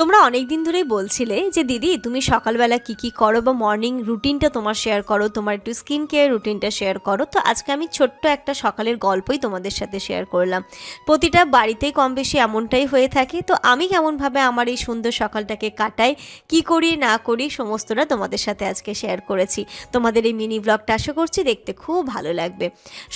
তোমরা অনেক দিন ধরেই বলছিলে যে দিদি তুমি সকালবেলা কি কি করো বা মর্নিং রুটিনটা তোমার শেয়ার করো, তোমার একটু স্কিন কেয়ার রুটিনটা শেয়ার করো। তো আজকে আমি ছোট্ট একটা সকালের গল্পই তোমাদের সাথে শেয়ার করলাম। প্রতিটা বাড়িতেই কম বেশি এমনটাই হয়ে থাকে। তো আমি কেমনভাবে আমার এই সুন্দর সকালটাকে কাটাই, কি করি না করি, সমস্তটা তোমাদের সাথে আজকে শেয়ার করেছি। তোমাদের এই মিনি ব্লগটা আশা করছি দেখতে খুব ভালো লাগবে।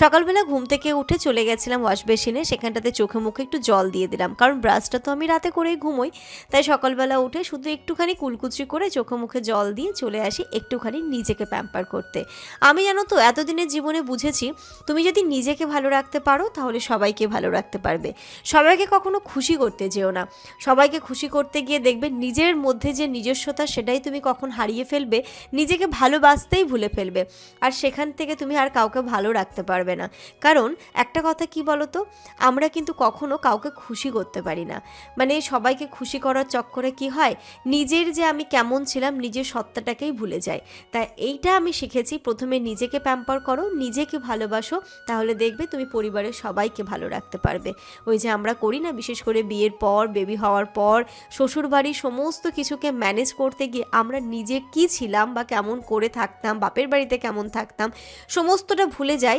সকালবেলা ঘুম থেকে উঠে চলে গেছিলাম ওয়াশ বেসিনে, সেখানটাতে চোখে মুখে একটু জল দিয়ে দিলাম, কারণ ব্রাশটা তো আমি রাতে করেই ঘুমোই। তাই সকালবেলা উঠে শুধু একটুখানি কুলকুচি করে চোখে মুখে জল দিয়ে চলে আসি একটুখানি নিজেকে প্যাম্পার করতে। আমি জানো তো এতদিনের জীবনে বুঝেছি, তুমি যদি নিজেকে ভালো রাখতে পারো তাহলে সবাইকে ভালো রাখতে পারবে। সবাইকে কখনো খুশি করতে যেও না। সবাইকে খুশি করতে গিয়ে দেখবে নিজের মধ্যে যে নিজস্বতা সেটাই তুমি কখন হারিয়ে ফেলবে, নিজেকে ভালোবাসতেই ভুলে ফেলবে। আর সেখান থেকে তুমি আর কাউকে ভালো রাখতে পারবে না। কারণ একটা কথা কি বলো তো, আমরা কিন্তু কখনো কাউকে খুশি করতে পারি না। মানে সবাইকে খুশি করার চক্করে কি হয়, নিজের যে আমি কেমন ছিলাম নিজের সত্তাটাকেই ভুলে যাই। তাই এইটা আমি শিখেছি, প্রথমে নিজেকে প্যাম্পার করো, নিজেকে ভালোবাসো, তাহলে দেখবে তুমি পরিবারের সবাইকে ভালো রাখতে পারবে। ওই যে আমরা করি না, বিশেষ করে বিয়ের পর, বেবি হওয়ার পর শ্বশুরবাড়ির সমস্ত কিছুকে ম্যানেজ করতে গিয়ে আমরা নিজে কি ছিলাম বা কেমন করে থাকতাম, বাপের বাড়িতে কেমন থাকতাম, সমস্তটা ভুলে যাই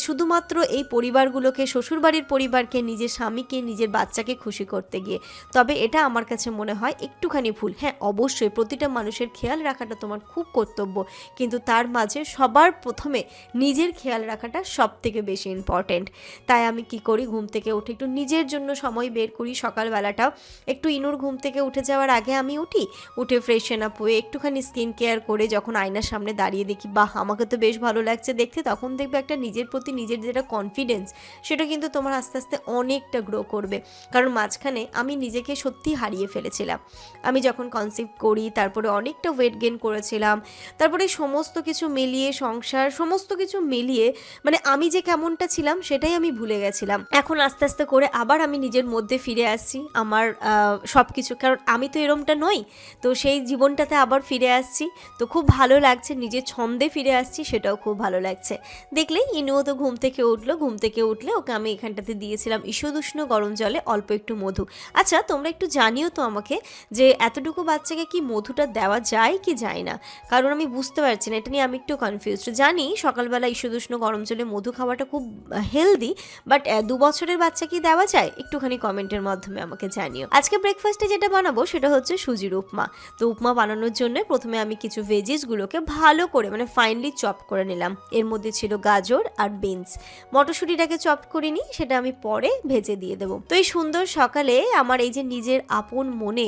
শুধুমাত্র এই পরিবারগুলোকে, শ্বশুরবাড়ির পরিবারকে, নিজের স্বামীকে, নিজের বাচ্চাকে খুশি করতে গিয়ে। তবে এটা আমার কাছে মনে হয় একটুখানি ভুল। হ্যাঁ, অবশ্যই প্রতিটা মানুষের খেয়াল রাখাটা তোমার খুব কর্তব্য, কিন্তু তার মাঝে সবার প্রথমে নিজের খেয়াল রাখাটা সব থেকে বেশি ইম্পর্ট্যান্ট। তাই আমি কি করি, ঘুম থেকে উঠে একটু নিজের জন্য সময় বের করি। সকালবেলাটাও একটু ইনুর ঘুম থেকে উঠে যাওয়ার আগে আমি উঠে ফ্রেশন আপ হয়ে একটুখানি স্কিন কেয়ার করে যখন আয়নার সামনে দাঁড়িয়ে দেখি বাহ আমাকে তো বেশ ভালো লাগছে দেখতে, তখন দেখবে একটা নিজের প্রতি নিজের যেটা কনফিডেন্স, সেটা কিন্তু তোমার আস্তে আস্তে অনেকটা গ্রো করবে। কারণ মাঝখানে আমি নিজেকে সত্যি হারিয়ে ফেলেছিলাম। আমি যখন কনসিভ করি তারপরে অনেকটা ওয়েট গেইন করেছিলাম। তারপরে সমস্ত কিছু মিলিয়ে, সংসার সমস্ত কিছু মিলিয়ে, মানে আমি যে কেমনটা ছিলাম সেটাই আমি ভুলে গেছিলাম। এখন আস্তে আস্তে করে আবার আমি নিজের মধ্যে ফিরে আসছি, আমার সব কিছু, কারণ আমি তো এরমটা নই, তো সেই জীবনটাতে আবার ফিরে আসছি। তো খুব ভালো লাগছে, নিজের ছন্দে ফিরে আসছি, সেটাও খুব ভালো লাগছে। দেখলেই ইনুও তো ঘুম থেকে উঠলো, ঘুম থেকে উঠলে ওকে আমি এখানটাতে দিয়েছিলাম ঈষদুষ্ণ গরম জলে অল্প একটু মধু। আচ্ছা তোমরা একটু জানিও তো আমাকে যে এতটুকু বাচ্চাকে কি মধুটা দেওয়া যায় কি যায় না, কারণ আমি বুঝতে পারছি না, এটা নিয়ে আমি একটু কনফিউজড। জানি সকালবেলা ঈষদুষ্ণ গরম জলে মধু খাওয়াটা খুব হেলদি, বাট 2 বছরের বাচ্চা কি দেওয়া যায়, একটুখানি কমেন্টের মাধ্যমে আমাকে জানিও। আজকে ব্রেকফাস্টে যেটা বানাবো সেটা হচ্ছে সুজির উপমা। তো উপমা বানানোর জন্য প্রথমে আমি কিছু ভেজিসগুলোকে ভালো করে মানে ফাইনলি চপ করে নিলাম। এর মধ্যে ছিল গাজর আর বিনস। মটরশুঁটিটাকে চপ করে নিই, সেটা আমি পরে ভেজে দিয়ে দেবো। তো এই সুন্দর সকালে আমার এই যে নিজের আপন মনে